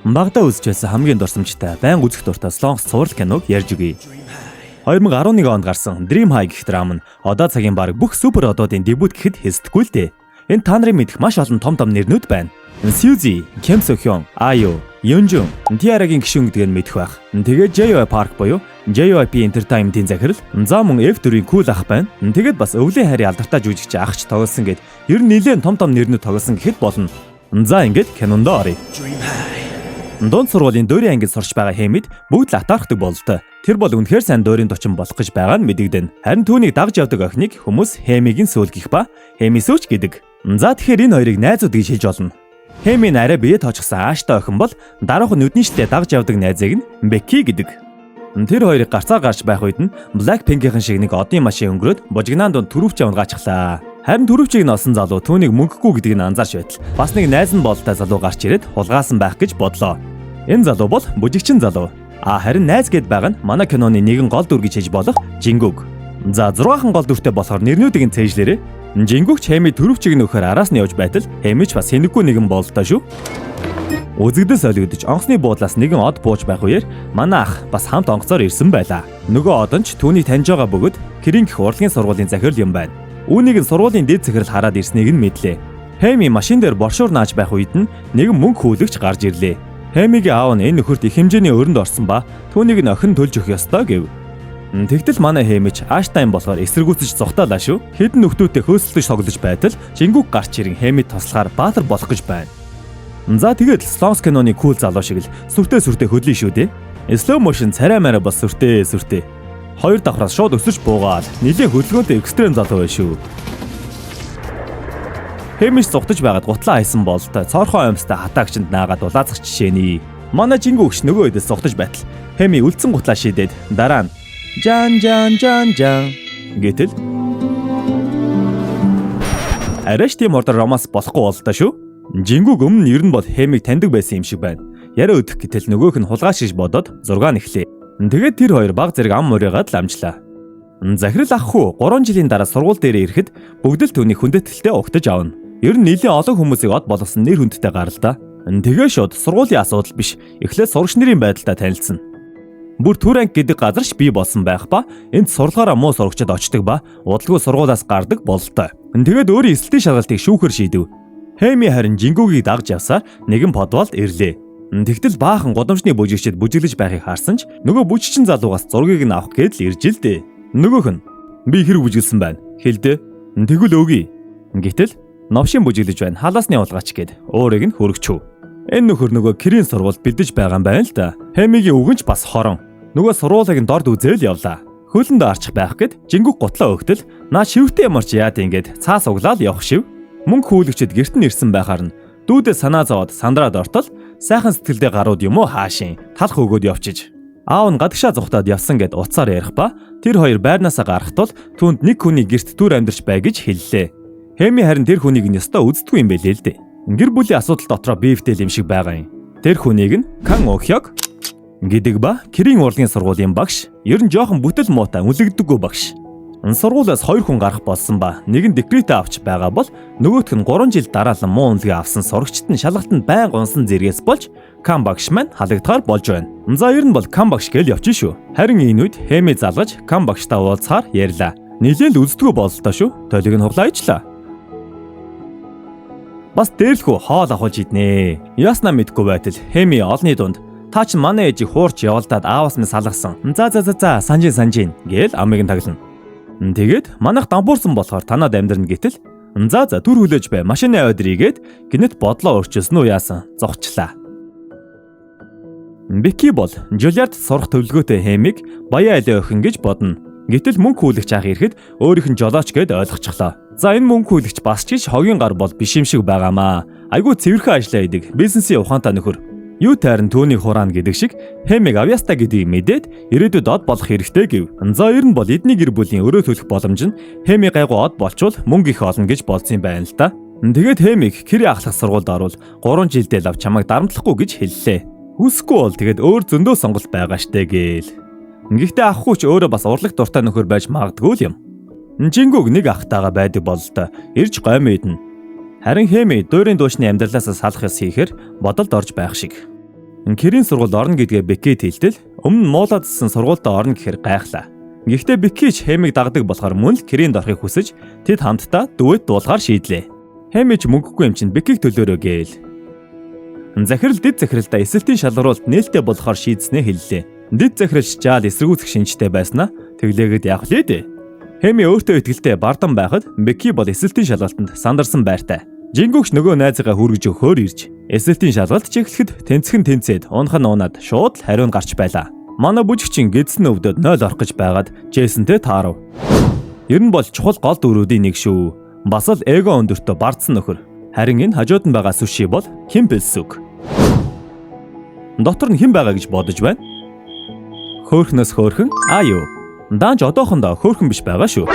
Багада үзэж байсан хамгийн дурсамжтай, байн үзэх дуртай Солонгос цуврал киног ярьж өгье. 2011 онд гарсан Dream High гэх драм нь одоо цагийн баг бүх супер одоодын дебют гэхэд хэсдэггүй л дээ. Энэ та нарын мэдэх маш олон том нэрнүүд байна. Suzy, Kim So-hyun, IU, Yeonjun, Tiaraгийн гишүүн гэдгээр мэдэх байх. Тэгээд JYP Park буюу JYP Entertainment-ийн захирал, за мөн F4-ийн Cool ах байна. Тэгээд бас өвлийн хайрын алдартай жүжигч ахч тоглосон гэд ер нь нэлээд том нэрнүүд тоглосон гэхэд болно. За ингээд кинонд оръё. Дунд сургуулийн дуурийн ангид сурч байгаа Хэмид бүгд л атаархдаг бололтой. Тэр бол үнэхээр сайн дуурийн дочин болох гэж байгаа нь мэдэгдэн. Харин түүнийг дагж явдаг охиныг хүмүүс Хэмигийн сүүл гэх ба Хэмисүүч гэдэг. За тэгэхээр энэ хоёрыг найзууд гэж хэлж болно. Хэмийн арай бие тоочсон ааштай охин бол дараахан нүднийштэй дагж явдаг найзыг нь Бекки гэдэг. Тэр хоёрыг гарцаар гарч байх үед нь Blackpink-ийн шиг нэг одын машин өнгөрөөд бужигнаан донд түрүүвчээ унгаачихлаа. Харин түрүүвчийг нь олсон залуу түүнийг мөнгөгүй гэдгийг нь анзаарч байтал бас нэг найз нь бололтой залуу гарч ирээд хулгаасан байх гэж бодлоо. Энэ залуу бол бужигчин залуу. Харин найз гэд байгаа нь манай киноны нэгэн гол дүр гэж хэлж болох Жингүг. За 6хан гол дүртэй болохоор нэрнүүдийг нь цээжлээрээ. Жингүг Хэмий түрүүвчийг нөхөр араас нь явж байтал Хэмич бас хэнэггүй нэгэн бололтой шүү. Үзэгдэл солигдож онцны буудлаас нэгэн од бууж байх үеэр манай ах бас хамт онгоцоор ирсэн байлаа. Нөгөө од нь ч түүнийг таньж байгаа бөгөөд Кирин гэх урлагийн сургуулийн захирал юм байна. Үүнийг нь сургуулийн дэд захирал хараад ирснийг нь мэдлээ. Хэми машин дээр боршуур нааж байх үед нь нэгэн мөнгө хүлэгч гарч ирлээ. Хэмигийн аав нь энэ нөхөрт их хэмжээний өрөнд орсон ба түүнийг нь охин төлж өгөх ёстой гэв. Тэгтэл манай Хэмич Аштайн болохоор эсэргүүцэж зогтоолаа шүү. Хэдэн нөхдөөтэй хөөсөлдөж тоглож байтал Жингүг гарч ирэн Хэмид тослохоор баатар болох гэж байна. За тэгээд Солонгос киноны кул залуу шиг л сүртэй хөдлөе шүү дээ. Slow motion царай мараа бас сүртэй. Хоёр давхраас шууд өсөж буугаад нэлээд хөдөлгөөнтэй экстрем залуу байш шүү. Хэмиш зугтаж байгаад гутлаа хайсан бололтой цоорхон амьстай хатаагчинд наагаад улаацах жишээний. Манай Жингүгч нөгөө хэдээс зугтаж байтал Хэми үлдсэн гутлаа шийдээд дараа нь жан гэтэл арайш тийм ордор романс болохгүй бололтой шүү. Жингүг өмнө ер нь бол Хэмиг таньдаг байсан юм шиг байна. Яриа өдөх гэтэл нөгөөх нь хулгай шиж бодоод зургаа нэхлээ. Тэгээд тэр хоёр баг зэрэг ам морьягаад л амжлаа. Захирал ах хүү 3 жилийн дараа сургууль дээр ирэхэд бүгд л түүний хүндэтгэлтэй угтаж авна. Ер нь нэлээд олон хүмүүсийг од болгосон нэр хүндтэй гарал та. Тэгээ шууд сургуулийн асуудал биш. Эхлээд сурагч нарын байдалтай танилцсан. Бүр Түранг гэдэг газар ч бий болсон байх ба энд сурлагаараа муу сурагчид очдог ба удалгүй сургуулиас гардаг бололтой. Тэгээд өөрийн эсэлтийн шалгалтыг шүүхэр шийдэв. Хэми харин Жингүгийг дагж явсаар нэгэн подвалд ирлээ. Тэгтэл баахан гудамжны бүжигчд бүжиглэж байхыг харсан ч нөгөө бүжигчин залуугаас зургийг нь авах гээд л ирж л дээ. Нөгөөх нь би хэрэг бүжиглсэн байна. Хэлдэ. Тэгвэл өгье. Гэтэл новшин бүжиглэж байна. Халаасны улгаач гээд өөрийг нь хөргөчв. Энэ нөхөр нөгөө Кирийн сургуульд бэлдэж байгаа юм байна л да. Хэмигийн үгэнч бас хорон. Нөгөө сургуулийг нь дорд үзээл явлаа. Хөлөнд арчих байх гээд Жингүг гутлаа өгтөл наа шивтэй ямарч яад ингээд цаас углаад явах шив. Мөнгө хүлэгчд гэрт нь ирсэн байхаар нь дүүдээ санаа зовоод сандраад ортол сайхан сэтгэлдээ гарууд юм уу хаашийн талах өгөөд явчиж. Аав нь гадагшаа зүхтаад явсан гэд уцаар ярих ба тэр хоёр байрнаасаа гарах тул түүнд нэг хүний гэрт түр амьдарч бай гэж хэллээ. Хэми харин тэр хүнийг нь ёстой үздэггүй юм байлээ л дээ. Гэр бүлийн асуудал дотроо биевтэй юм шиг байгаа юм. Тэр хүнийг нь Кан Охёг гэдэг ба Кирийн урлагийн сургуулийн багш, ер нь жоохон бүтэл муутай үлэгдэггүй багш. Сургуулиас 2 хүн гарах болсон ба нэг нь декретээ авч байгаа бол нөгөөх нь 3 жил дараалан муу үнэлгээ авсан сурагчид нь шалгалтанд байнга унсан зэрэгс болж Кан багш маань халагдгаар болж байна. За ер нь бол Кан багш гээл явчих шүү. Харин энэ үед Хэми залгаж Кан багштай уулзахаар ярьлаа. Нилээл үздэггүй бололтой шүү. Толиг нь хуглаачлаа. Бас дээрлэхүү хоол авахулж иднэ. Яснаа мэдгүй байтал Хэми олны дунд та ч манай ээжийг хуурч явуулдаад ааваас минь салгасан. За санжин гээл амыг нь таглана. Тэгээд манайх дампуурсан болохоор танаад амьдрна гэтэл за түр хүлээж бай машины аваад иргээд гинэт бодлоо өөрчилсөн уу яасан зогчлаа. Бекки бол Жулиард сурах төлөвлөгөөтэй Хэмиг баяа алей охин гэж бодно. Гэтэл мөнгө хүлэгч авах ирэхэд өөрийнх нь жолооч гэд ойлгочихлоо. За энэ мөнгө хүлэгч бас ч хогийн гар бол биш юм шиг байгаамаа. Айгуу цэвэрхэн ажиллаа идэг бизнесийн ухаантай нөхөр. Юу тайрн түүнийг хураана гэдэг шиг Хэмиг авьяастай гэдгийг мэдээд ирээдүйд од болох хэрэгтэй гэв. За ер нь бол эдний гэр бүлийн өрөө төлөх боломж нь Хэмиг гайгүй од болчвол мөнгө их олно гэж бодсон юм байна л да. Тэгээд Хэмиг Кири ахлах сургуульд орвол 3 жилдээ лав чамайг дарамтлахгүй гэж хэллээ. Хүсэхгүй бол тэгээд өөр зөндөө сонголт байгаа штэ гээл. Гэхдээ ахгүй ч өөрөө бас урлаг дуртай нөхөр байж магадгүй л юм. Жингүг нэг ахтайгаа байдаг бололтой. Ирж гомь идэн. Харин Хэми дуурийн дуушны амьдралаас салах ёс хийхээр бодолд орж байх шиг. Кэрийн сургуульд орно гэдгээ Беккид хэлтэл өмнө муулаадсан сургуультай орно гэхээр гайхлаа. Гэхдээ Бекки ч Хэмиг дагдаг болохоор мөн л Кэринд орохыг хүсэж тэд хамтдаа дуэт дуулахаар шийдлээ. Хэми ч мөнгөгүй юм чинь Беккиг төлөөрөө гээл. Захирал дэд захиралдаа эсэлтийн шалгаруулалт нээлттэй болохоор шийдснээ хэллээ. Дэд захиралч жаал эсэргүүцэх шинжтэй байснаа тэглээгээд явах лээ дээ. Хэми өөртөө итгэлтэй бардан байхад Бекки бол эсэлтийн шалгалтанд сандарсан байртай. Жингүүгч нөгөө найзгаа хүргэж өгөхөөр ирж эсэлтийн шалгалт чиглэхэд тэнцхэн тэнцээд унах нь унаад шууд л хариу нь гарч байлаа. Манай бүжигчин гэдсэн өвдөд 0 орох гэж байгаад Джейсонтэй таарав. Ер нь бол чухал гол дүрүүдийн нэг шүү. Бас л эго өндөртөө бардсан нөхөр. Харин энэ хажууд нь байгаа суши бол Ким Пэлсүг. Дотор нь хэн байгаа гэж бодож байна? Хөөхнөөс хөөхөн юу? Даанч одоохондоо хөөхөн биш байгаа шүү.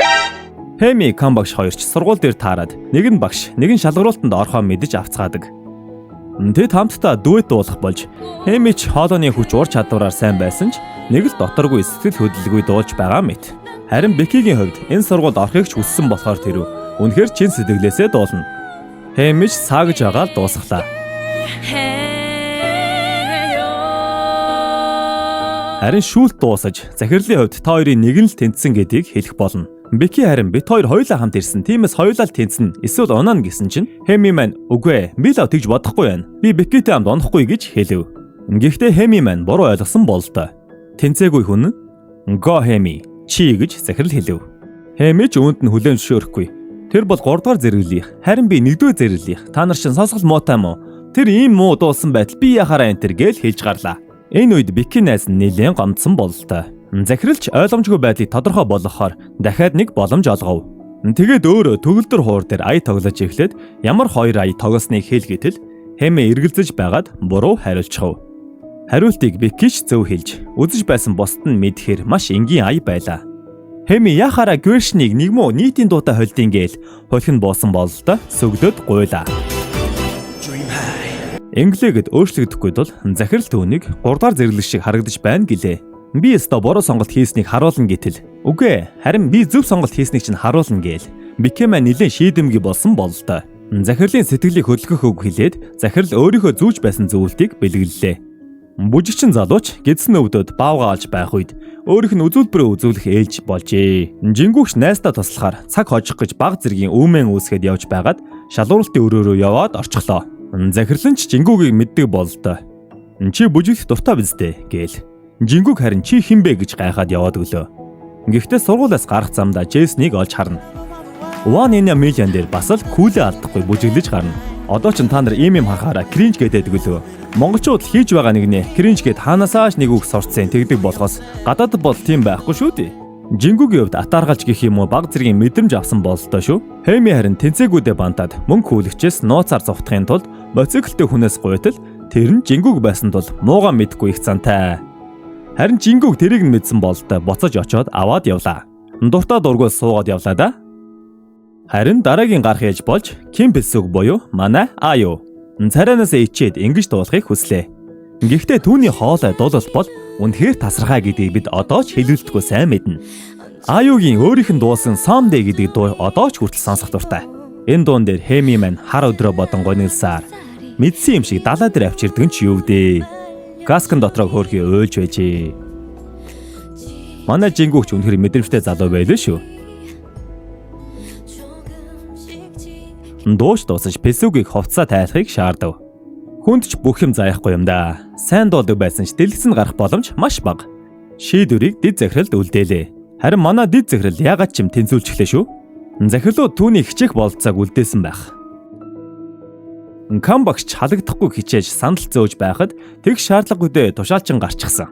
Хэми Кам багш хоёр ч сургууль дээр таарад нэг нь багш, нэг нь шалгаруулалтанд орохоо мэдэж авцгаадаг. Тэд хамтдаа дуэт дуулах болж Хэми ч хоолойны хүч ур чадвараар сайн байсан ч нэг л доторгүй сэтгэл хөдлөлгүй дуулж байгаа мэт. Харин Беккигийн хувьд энэ сургуульд орохыг ч хүссэн болохоор тэр үнэхээр чин сэтгэлээсээ дуулна. Хэми ч саагж агаал дуусглаа. Харин шүүлт дуусаж захирлын хувьд та хоёрын нэг нь л тэнцсэн гэдгийг хэлэх болно. Бекки харин бит хоёр хоёулаа хамт ирсэн. Тиймээс хоёулаа л тэнцэн эсвэл унаана гэсэн чинь Хэми маань үгүй би л тэгж бодохгүй байна. Би Беккитэй хамт унохгүй гэж хэлв. Гэхдээ Хэми маань буруу ойлгосон бололтой. Тэнцээгүй хүн Го Хэми чи гэж захирал хэлв. Хэми ч үүнд нь хүлээн зөвшөөрөхгүй. Тэр бол 3 дугаар зэрэглэх. Харин би 1-р зэрэглэх. Та нар чинь сонсгол муутай мó? Тэр ийм муу дуулсан байтал би яхаараа энэ төр гэж хэлж гарлаа. Энэ үед Бекки найз нь нэлээд гомдсон бололтой. Захиралч ойлгомжгүй байдлыг тодорхой болгохоор дахиад нэг боломж олгов. Тэгээд өөрөө төгөлдөр хуур дээр ая тоглож эхлээд ямар 2 ая тоглосныг хэлгээтэл Хэми эргэлзэж байгаад буруу хариулчихв. Хариултыг Бекки ч зөв хэлж үзэж байсан бусд нь мэдхээр маш энгийн ая байлаа. Хэми яхаараа Гвершнийг нэг муу нийтийн дуутай холдин гээл хулхин буусан бололтой сөглөд гуйлаа. Инглигэд өөрчлөгдөхгүй тул захирал түүнийг 3 дахь зэрэглэг шиг харагдаж байна гэлээ. Би өстө буруу сонголт хийснийг харуулна гэтэл үгүй харин би зөв сонголт хийснийг чинь харуулна гээл. Бекки маань нэлээд шийдэмгий болсон бололтой. Захирлын сэтгэлийг хөдөлгөх үг хэлээд захирал өөрийнхөө зүүж байсан зөвлөлтийг бэлгэллээ. Бүжигчин залууч гэдсэн өвдөд баавгаа алж байх үед өөрийнх нь үзүүлбэрээ үзүүлэх ээлж болжээ. Жингүүгч найстаа туслахаар цаг хожих гэж баг зэргийн үүмэн үүсгээд явж байгаад шалгуулалтын өрөөрөө яваад орчихлоо. Захирлан ч Жингүүгийг мэддэг бололтой. Чи бүжиглэх дуртай биз дээ гээл. Жингүүг харин чи хэн бэ гэж гайхаад яваад өглөө. Гэхдээ сургуулиас гарах замдаа Джейснийг олж харна. One in a Million дээр бас л күүлээ алдахгүй бүжиглэж гарна. Одоо ч та нар ийм харахаараа кринж гэдэг өглөө. Монголчууд хийж байгаа нэгнээ кринж гэд хаанасааш нэг үг сурцсан тэгдэг болохоос гадаадд бол тийм байхгүй шүү дээ. Жингүүгийн хувьд атааргалж гэх юм уу баг зэргийн мэдрэмж авсан бололтой шүү. Хэми харин тэнцээгүүдээ бантаад мөнгө хүлэгчээс нууцаар зовтохын тулд моциклтэй хүнээс гуйтал тэр нь Жингүүг байсан тул муугаа мэдгүй их зантай. Харин Жингүүг тэрийг нь мэдсэн бололтой буцаж очоод аваад явлаа. Дуртай дургуул суугаад явлаа да. Харин дараагийн гарах ээж болж Ким Пэлсүг буюу манай Аю. Царайнаас ичээд ингэж дуулахыг хүслээ. Гэхдээ түүний хоолой дуулалт бол үнэхээр тасархай гэдгийг бид одоо ч хэлүүлдэггүй сайн мэднэ. Аюугийн өөрийнх нь дуулсан Someday гэдэг дуу одоо ч хүртэл сонсох дуртай. Энэ дуун дээр Хэми маань хар өдрөө бодон гонилсаар мэдсэн юм шиг далаа дээр авчирдаг нь ч юу вэ? Гаскан дотроо хөөрхий уйлж байжээ. Манай Жингүүгч үнэхээр мэдрэмжтэй залуу байлаа шүү. Дууш дуусаж Пэлсүгийг хувцас тайлахыг шаардав. Хүнд ч бүх юм заяхгүй юм да. Сайн дуулдаг байсан ч дэлгэц нь гарах боломж маш бага. Шийдвэрийг дэд захиралд үлдээлээ. Харин манай дэд захирал яагаад ч юм тэнцүүлчихлээ шүү. Захирлууд түүний хичээх бололцоог үлдээсэн байх. Кам багш халагдахгүй хичээж сандал зөөж байхад тэг шаардлагагүйдээ тушаалчин гарчихсан.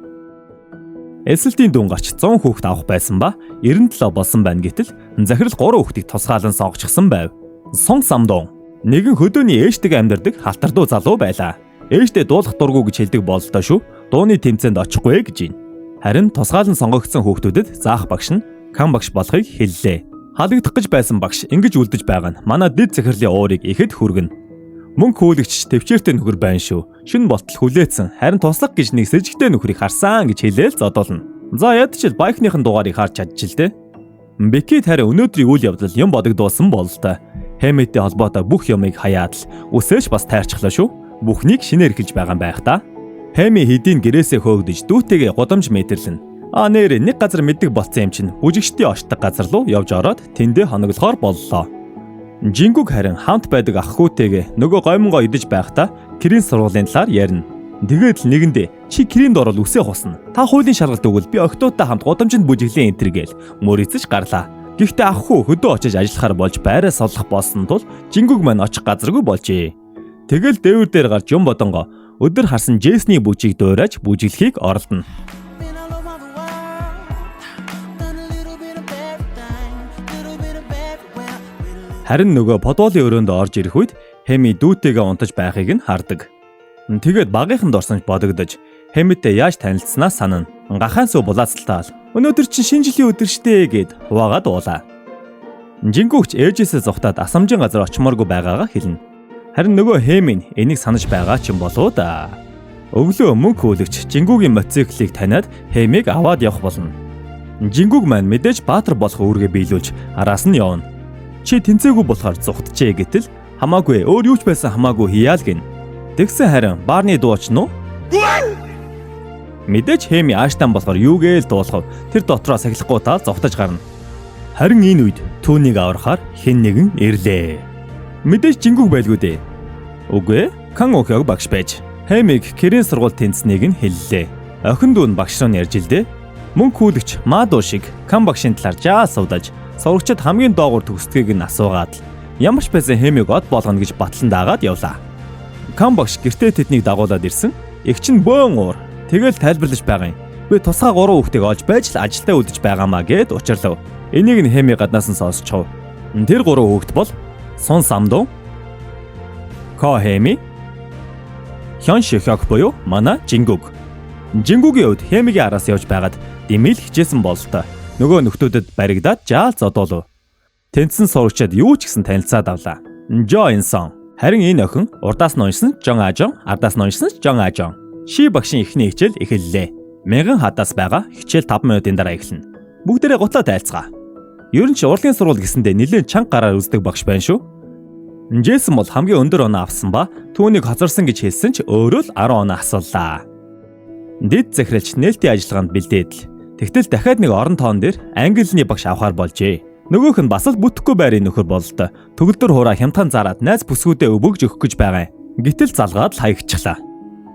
Эсэлтийн дүн гарч 100 хүүхэд авах байсан ба 97 болсон байна гэтэл захирал 3 хүүхдийг тусгаалan сонгочихсон байв. Сон самдон нэгэн хөдөөний ээжтэйг амьдардаг халтардуу залуу байлаа. Ээжтэй дуулах дургу гэж хэлдэг бололтой шүү. Дууны тэмцээнд очихгүй гэж байна. Харин тусгаалan сонгогдсон хүүхдүүдэд заах багш нь Кам багш болохыг хэллээ. Халагдах гэж байсан багш ингэж үлдэж байгаа нь манай дэд захирлын уурыг ихэд хүргэнэ. Мөнгө хүүлэгч төвчээртэй нөхөр байна шүү. Шүн болтол хүлээсэн. Харин туслах гэж нэг сэжигтэй нөхрийг харсан гэж хэлээл зодолно. За ядчил байкныхын дугаарыг харж чадчихжээ. Бекки харин өнөөдрийн үйл явдал юм бодогдуулсан бололтой. Хэмэтэй холбоотой бүх юмыг хаяад л үсэж бас тайрчихлаа шүү. Бүхнийг шинээр эхэлж байгаа юм байх та. Хэми хэдийн гэрээсээ хөөгдөж дүүтэйгээ гудамж мэдэрлэн. Нэр нэг газар мэддэг болцсон юм чинь бүжигчдийн очдог газар руу явж ороод тэндээ хоноглохоор боллоо. Жингүг харин хамт байдаг ах хүүтэйгээ нөгөө гоймонгоо идэж байхдаа Кирийн сургуулийн талаар ярина. Тэгээд л нэгэндээ чи Киринд орол үсээ хусна. Та хуулийн шалгалт өгвөл би октоодтай хамт гудамжинд бүжиглэн энтэр гээл мөрөцөж гарлаа. Гэхдээ ах хүү хөдөө очиж ажиллахаар болж байраа солих болсон тул Жингүг маань очих газаргүй болжээ. Тэгэл дээвэр дээр гарч юм бодонгоо өдөр харсан Джейсний бүжийг дуурайж бүжиглэхийг оролдоно. Харин нөгөө подволын өрөөнд орж ирэх үед Хэми дүүтэйгээ унтаж байхыг нь хардаг. Тэгээд багийнханд орсонч бодогдож Хэмитэй яаж танилцсанаа санана. Гахаан сүү булаацалтаал. Өнөөдөр чинь шинэ жилийн өдөр штэ гэд хуваагаад уулаа. Жингүгч ээжээсээ зугатаад асамжийн газар очимооргүй байгаагаа хэлнэ. Харин нөгөө Хэми энийг санаж байгаа ч юм болоо да. Өглөө мөнх хүлэгч Жингүгийн мотоциклийг таниад Хэмиг аваад явах болно. Жингүг маань мэдээж баатар болох үүргээ биелүүлж араас нь явна. Чи тэнцээгүй болохоор зүгтжээ гэтэл хамаагүй өөр юу ч байсан хамаагүй хийяал гин. Тэгсэн харин баарны дууч нь мэдээж Хэми аштан болохоор юугээл дуулахв тэр дотроо сахилахгүй та зовтож гарна. Харин энэ үед түүнийг аврахаар хэн нэгэн ирлээ. Мэдээж Жингүг байлгүй дээ. Үгүй Кан Охёг багш байж Хэмиг Кирийн сургууль тэнцнийг нь хэллээ. Охин дүү нь багш руу ярьж илдээ. Мөн хүлэгч Мадуу шиг Кан багшийн талаар жаа сувдаж сурагчид хамгийн доогуур төгсдгийг нь асуугаад ямар ч байсан Хэмиг од болгоно гэж батлан даагаад явлаа. Кан багш гэртээ тэднийг дагуулад ирсэн. Их чинь бөөн уур. Тэгэл тайлбарлаж байгаа юм. Би тусгай 3 хүүхдийг олж байж л ажилдаа үдэж байгаамаа гэд учрлав. Энийг нь Хэми гаднаас нь сонсчихов. Тэр 3 хүүхд бол Сон Самдуу, Ко Хэми, Хён Шихёк буюу манай Жингүг. Жингүгийн хувьд Хэмигийн араас явж байгаад дэмэл хичээсэн бололтой. Нөгөө нөхдүүдэд баригдаад жаал зодоолов. Тэнцсэн сурагчид юу ч гэсэн танилцаад авлаа. Жо Инсон. Харин энэ охин урдаас нь уншсан Жон Ажон, ардаас нь уншсан Жон Ажон. Ши багшийн эхний хичээл эхэллээ. 1000 хадаас байгаа хичээл 5 минутын дараа эхэлнэ. Бүгдээрээ гутлаа тайлцгаа. Ер нь ч урлагийн сургууль гэсэндээ нэлээд чанга гараар үздэг багш байна шүү. Джейсон бол хамгийн өндөр оноо авсан ба түүнийг хоцорсон гэж хэлсэн ч өөрөө л 10 оноо асууллаа. Дэд захиралч нээлтийн ажиллагаанд бэлдээд л тэгтэл дахиад нэг орон тоон дээр англиний багш авахар болжээ. Нөгөөх нь бас л бүтэхгүй байрын нөхөр бололтой. Төгөлдөр хураа хямдхан зараад найз бүсгүүдээ өвөгж өгөх гэж байгаа юм. Гэтэл залгаад л хаягдчихлаа.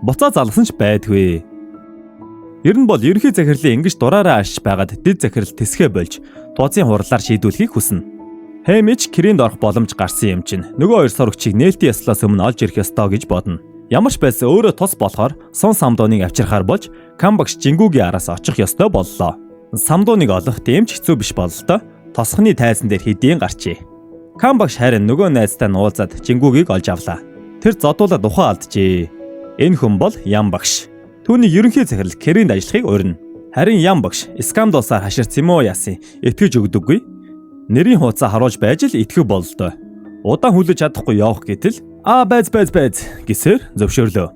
Буцаа залгасан ч байдгүй. Ер нь бол ерөнхий захирлын ингэж дураараа ашиж байгаад дэд захирал тэсгэ болж тооцын хурлаар шийдвэрлэхийг хүснэ. Хэмич Киринд орох боломж гарсан юм чинь нөгөө 2 сурагчийг нээлтийн яслаас өмнө олж ирэх ёстой гэж бодно. Ямар ч байсан өөрөө тус болохоор Сон Самдууныг авчирхаар болж Кан багш Жингүгийн араас очих ёстой боллоо. Самдууныг олох дэмж хэцүү биш бололтой. Тосхны тайзан дээр хэдийн гарчээ. Кан багш харин нөгөө найзтай нь уулзаад Жингүгийг олж авлаа. Тэр зодуулаад ухаан алджээ. Энэ хүн бол Ян багш. Түүний ерөнхий захирал Киринд ажиллахыг урина. Харин Ян багш скандалсаар хаширц юм уу яасан итгэж өгдөггүй. Нэрийн хуудасаа харуулж байж л итгэв бололтой. Удаан хүлээж чадахгүй явах гэтэл байз гэсээр зөвшөөрлөө.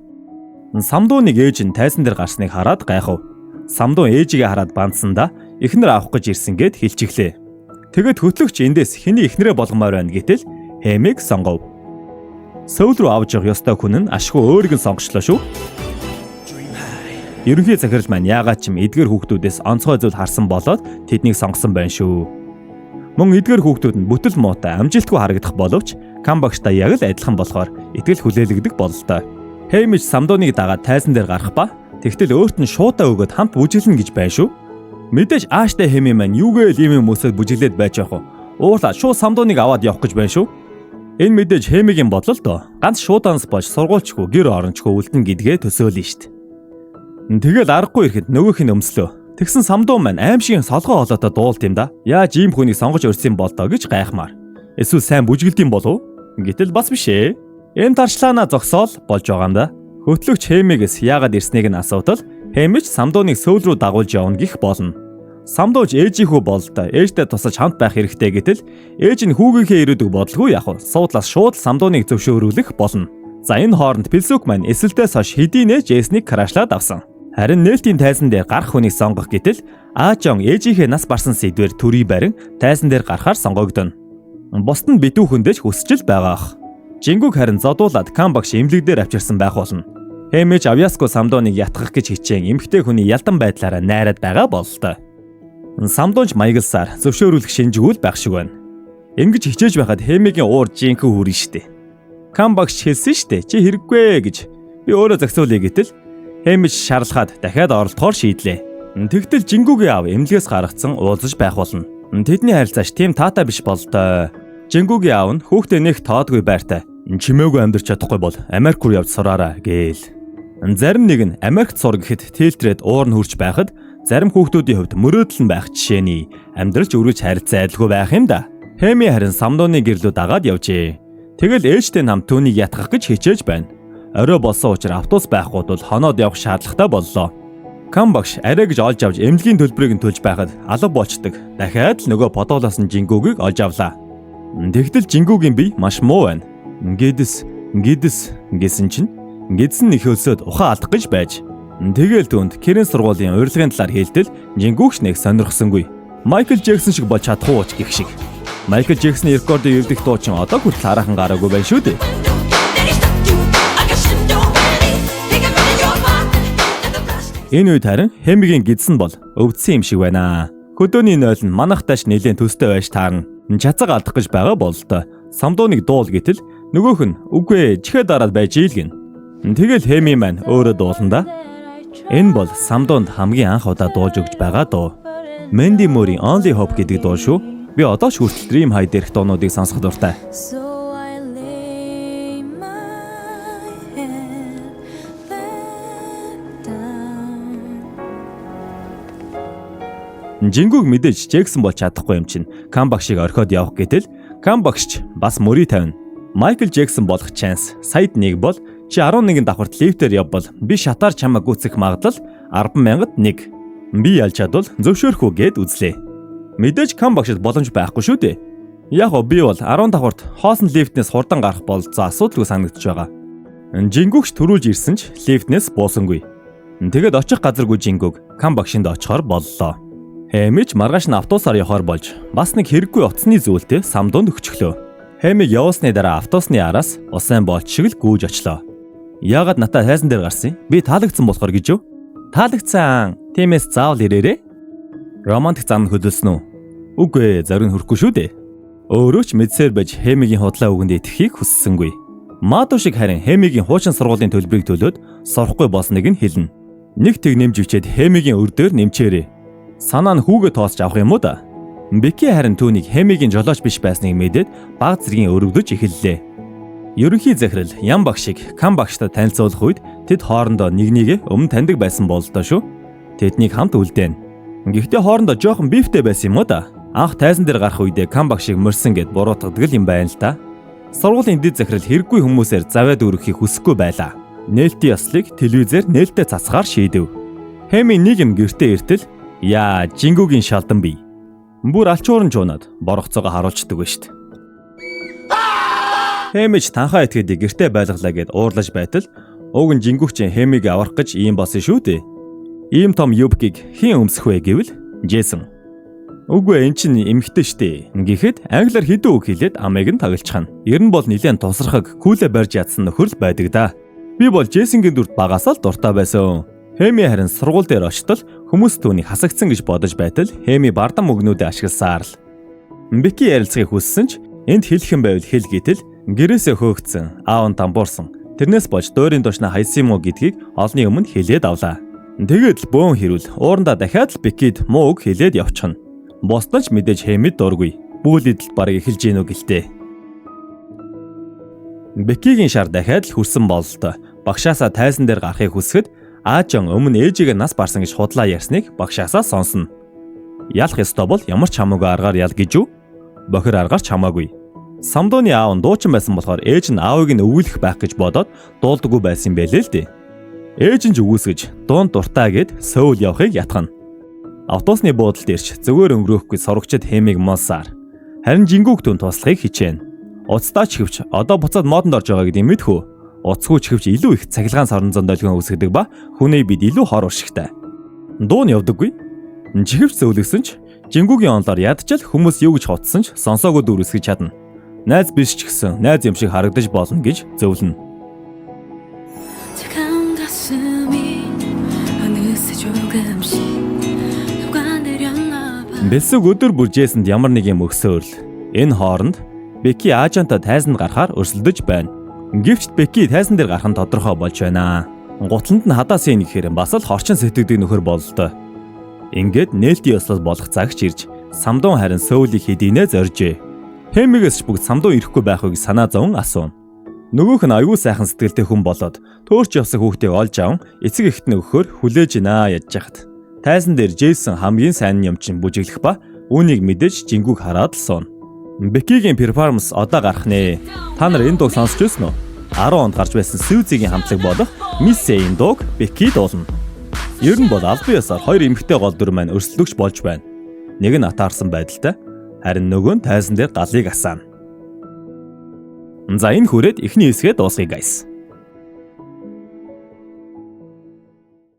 Самдууныг ээж нь тайзан дээр гарсныг хараад гайхав. Самдуун ээжигээ хараад бандсандаа эхнэр авах гэж ирсэн гэд хэлчихлээ. Тэгэд хөтлөгч эндээс хэний эхнэрээ болгомоор байна гэтэл Хэмиг сонгов. Сөүл рүү авч явах ёстой хүн нь ашгүй өөрийг нь сонгочлоо шүү. Ерөнхий захирал маань яагаад ч юм эдгэр хүүхдүүдээс онцгой зүйл харсан болоод тэднийг сонгосон байна шүү. Мөн эдгэр хүүхдүүд нь бүтэл муутай амжилтгүй харагдах боловч Кан багштай яг л адилхан болохоор итгэл хүлээлгдэг бололтой. Хэмиж Самдууныг дагаад тайзан дээр гарах ба тэгтэл өөрт нь шуудаа өгөөд хамт бүжиглэнэ гэж байна шүү. Мэдээж ааштай Хэми маань юугээл ийм өсөд бүжиглээд байж явах уу? Уурлаа шууд Самдууныг аваад явах гэж байна шүү. Энэ мэдээж Хэмигийн бодлол доо. Ганц шууданс болж сургуульчгүй гэр орончгүй үлдэн гэдгээ төсөөлнө штт. Тэгэл аргагүй ирэхэд нөгөөх нь өмслөө. Тэгсэн Самдуун маань аимшигын солгоо холоотой дуулт юм да. Яаж ийм хүнийг сонгож өрсөн бол доо гэж гайхмаар. Эсвэл сайн бүжгэлдэм болов? Гэтэл бас биш ээ. Энэ тарчлаанаа зогсоол болж байгаа юм да. Хөтлөгч Хэмигээс яагаад ирснийг нь асуудал Хэмиж Самдууныг сөүл рүү дагуулж явна гэх болно. Самдууч ээжийнхүү бололтой ээжтэй тусалж хамт байх хэрэгтэй гэтэл ээж нь хүүгийнхээ ирээдүг бодлого яах вэ? Суудлаас шууд Самдууныг зөвшөөрүүлэх болно. За энэ хооронд Пилсүк маань эсэлтээс хойш хэдийнэ Джейснийг крашлаад авсан. Харин нээлтийн тайзан дээр гарах хүнийг сонгох гэтэл Аажон ээжийнхээ нас барсан сэдвэр төрий барин тайзан дээр гарахаар сонгогдоно. Бусд нь битүүхэндээ ч хүсчил байгаах. Жингүг харин зодуулаад Кан багш эмнэлэг дээр авчирсан байх болно. Хэмэж Авьяаско Самдоныг ятгах гэж хичээн эмэгтэй хүний ялдан байдлаараа найраад байгаа бололтой. Самдонч маягласаар зөвшөөрүүлэх шинжгүүл байх шиг байна. Ингэж хичээж байхад Хэмигийн уур жинхэнэ хүрнэ штэ. Кам багш хэлсэн штэ чи хэрэггүй гэж. Би өөрөө зохицуулъя гэтэл Хэмэж шаарлахад дахиад оролдохоор шийдлээ. Тэгтэл Жингүүгийн аав эмнэлгээс гаргацсан уулзаж байх болно. Тэдний харилцааш тийм таатай биш болтой. Жингүүгийн аав нь хүүхдээ нэг тоодгүй байртай. Чимээгүй амьдарч чадахгүй бол Америк руу явж сураараа гээл. Зарим нэг нь Америкт сур гэхэд тээлтрээд уур нь хүрч байхад зарим хүүхдүүдийн хувьд мөрөөдөл нь байх жишээний амьдралч өргөж харилцаа адилгүй байх юм да. Хэми харин Самдоны гэрлүү дагаад явжээ. Тэгэл ээжтэй нам түүнийг ятгах гэж хичээж байна. Орой болсон учраас автобус байхгүй бол хоноод явах шаардлагатай боллоо. Кам багш арай гэж олж авч эмнэлгийн төлбөрийг нь төлж байхад алга болчдөг. Дахиад л нөгөө подоолоос нь Жингүүгийг олж авлаа. Тэгтэл Жингүүгийн бие маш муу байна. Ингэдэс гэсэн чинь гэдсэн их өлсөд ухаан алдах гэж байж. Тэгэл түнд Кэрэн сургуулийн урилгын талаар хэлтэл Жингүүгч нэг сонирхсонгүй. Майкл Джексон шиг болж чадахгүй ч гэх шиг. Майкл Джексны рекордын эвдэх дуу чинь одоо хүртэл хараахан гараагүй байна шүү дээ. Энэ үед харин Хэмигийн гидсэн бол өвдсөн юм шиг байна. Хөдөөний нойл нь манахтааш нэлээд төстэй байж таарна. Чацаг алдах гэж байгаа бололтой. Самдоныг дуул гэтэл нөгөөх нь үгүй чихээ дараад байж ийлгэн. Тэгэл Хэми маань өөрөө дуулан да. Энэ бол Самдонд хамгийн анх удаа дуулж өгч байгаа дуу. Mandy Moore-ийн Only Hope гэдэг дуу шүү. Би одоо ч хүртэл Dream High дээрх дуунуудыг сонсох дуртай. Жингүүг мэдээж Джексон бол чадахгүй юм чинь. Кам багшийг орхиод явах гэтэл Кам багшч бас мөрий тавина. Майкл Джексон болох chance саяд нэг бол чи 11 давхарт лифтээр явбал би шатаар чамаа гүцэх магадлал 10,000-д 1. Би ялж чадвал зөвшөөрөх үү гэд үзлээ. Мэдээж Кам багшд боломж байхгүй шүү дээ. Яг гоо би бол 10 давхарт хоосон лифтнээс хурдан гарах бололцоо асуудалгүй санагдаж байгаа. Жингүүгч төрүүлж ирсэн ч лифтнээс буусангүй. Тэгэд очих газаргүй Жингүүг Кам багшинд очихоор боллоо. Хэмиж маргааш нь автобусаар явахаар болж бас нэг хэрэггүй утасны зүйлтэй Самдонд өгчлөө. Хэмиг явсны дараа автобусны араас усан болч шиг л гүйж очлоо. Яагаад натаа тайзан дээр гарсан? Би таалагдсан болохоор гэж юу? Таалагдсан. Тиймээс заавал ирээрээ. Романтик зам хөдөлсөн үү? Үгүй, зориг хөрөхгүй шүү дээ. Өөрөө ч мэдсээр байж Хэмигийн худлаа үгэнд итгэхийг хүссэнгүй. Маадуу шиг харин Хэмигийн хуучин сургуулийн төлбөрийг төлөөд сурахгүй болсныг нь хэлнэ. Нэг тэг нэмж өвчээд Хэмигийн өр дээр нэмчээрээ. Санаа нь хүүгээ тоосч авах юм уу да? Беки харин түүнийг Хэмигийн жолооч биш байсныг мэдээд баг зэргийн өргөдөж эхэллээ. Ерөнхий захирал Ян багшийг Кам багштай танилцуулах үед тэд хоорондоо нэгнийгээ өмнө таньдаг байсан бололтой шүү. Тэднийг хамт үлдээн. Гэхдээ хоорондоо жоохон бифтэй байсан юм уу да? Анх тайзан дээр гарах үедээ Кам багшийг мөрсөн гэд буруутгадаг юм байна л да. Сургуулийн дэд захирал хэрэггүй хүмүүсээр заваад өргөхийг хүсэхгүй байлаа. Нээлтийн ёслыг телевизээр нээлттэй цацгаар шийдэв. Хэми нэг юм гэртээ иртэл яа, Жингүүгийн шалдан бий. Бүр алчууран жуунаад боргоцоогоо харуулцдаг байж шít. Хэмиж танхаа этгээдийг гэртээ байлгалаа гэд уурлаж байтал уг нь Жингүүгч Хэмиг аврах гэж ийм болсон шүү дээ. Ийм том юбкийг хэн өмсөх вэ гэвэл Джейсон. Үгүй эн чинь эмхтэй штэ. Гэхдээ англиар хэдэн үг хэлээд амыг нь таглчихна. Ер нь бол нэлээд тусрахаг күүлээ барьж ядсан нөхөр л байдаг да. Би бол Джейсонгийн дүрт багасаа л дуртай байсан. Хэми харин сургууль дээр очтол хүмүүс түүнийг хасагдсан гэж бодож байтал Хэми бардам өгнүүдээ ашигласаар л. Беки ярилцахыг хүссэн ч энд хэлхэн байвал хэл гэтэл гэрээсээ хөөгдсөн, аав нь тамбуурсан. Тэрнээс болж дуурийн тушнаа хайсан юм уу гэдгийг олны өмнө хэлээд авлаа. Тэгээд л бөөн хэрүүл уурандаа дахиад л Бекид муу үг хэлээд явчихна. Босдоч мэдээж Хэмид дургүй. Бүүлэдэлт бараг эхэлж гинөө гэлтэй. Бекигийн шар дахиад л хүрсэн бололтой. Багшаасаа тайзан дээр гарахыг хүсэхэд Аажон өмнө ээжигээ нас барсан гэж худлаа ярьсныг багшаасаа сонсно. Ялах ёстой бол ямар ч хамаагүй аргаар ял гэж юу? Бохир аргаар ч хамаагүй. Самдоны аав нь дуучин байсан болохоор ээж нь аавыг нь өвүүлэх байх гэж бодоод дуулдаггүй байсан юм байлээ л дээ. Ээж нь ч үгүйсгэж дунд дуртай гэд Сөүл явахыг ятгана. Автобусны буудалд ирч зүгээр өнгөрөөхгүй сурагчид Хэмиг молсаар. Харин Жингүүг түн туслахыг хичээнэ. Уцтаач хөвч одоо буцаад модонд орж байгаа гэдэг мэдхүү. Уцгүй ч хөвч илүү их цахилгаан сорон зон долгион үүсгэдэг ба хүнийг бид илүү хор уршигтай. Дуу нь явдаггүй. Чихвч зөвлөсөн ч Жингүүгийн онлоор ядчил хүмүүс юу гэж хотсон ч сонсоогүй дүр үсгэж чадна. Найз биш ч гэсэн найз юм шиг харагдаж болно гэж зөвлөнө. Бэлсэг өдөр бүр Джейсонд ямар нэг юм өгсөөрл. Энэ хооронд Бекки аажаантаа тайзанд гарахаар өрсөлдөж байна. Гэвч Бекки тайзан дээр гарах нь тодорхой болж байна. Гутланд нь хадаас ийн гэхээр бас л хорчин сэтгэдэг нөхөр боллоо. Ингээд нээлтийн ёслол болох цагч ирж Самдун харин Сөүлийг хэдийнэ зоржээ. Хэмигээс ч бүгд Самдун ирэхгүй байхыг санаа зовн асуув. Нөгөөх нь аюул сайхан сэтгэлтэй хүн болоод төөрч явсан хүүхдийг олж аван эцэг эхт нь өгөхөөр хүлээж гинэ ядж хахад. Тайзан дээр Джейсон хамгийн сайн юм чинь бүжиглэх ба үүнийг мэдээж жингүүг хараад л суун. Беккигийн перформанс одоо гарах нэ. Та нар энэ дууг сонсч байсан уу? 10 онд гарч байсан Сьюзигийн хамтлаг болох Миссийн дууг Бекки дуулна. Ер нь бол албан ёсоор хоёр эмэгтэй гол дүр маань өрсөлдөгч болж байна. Нэг нь атаарсан байдалтай, харин нөгөө нь тайзан дээр галыг асаана. За энэ хүрээд эхний хэсгээ дуусгая guys.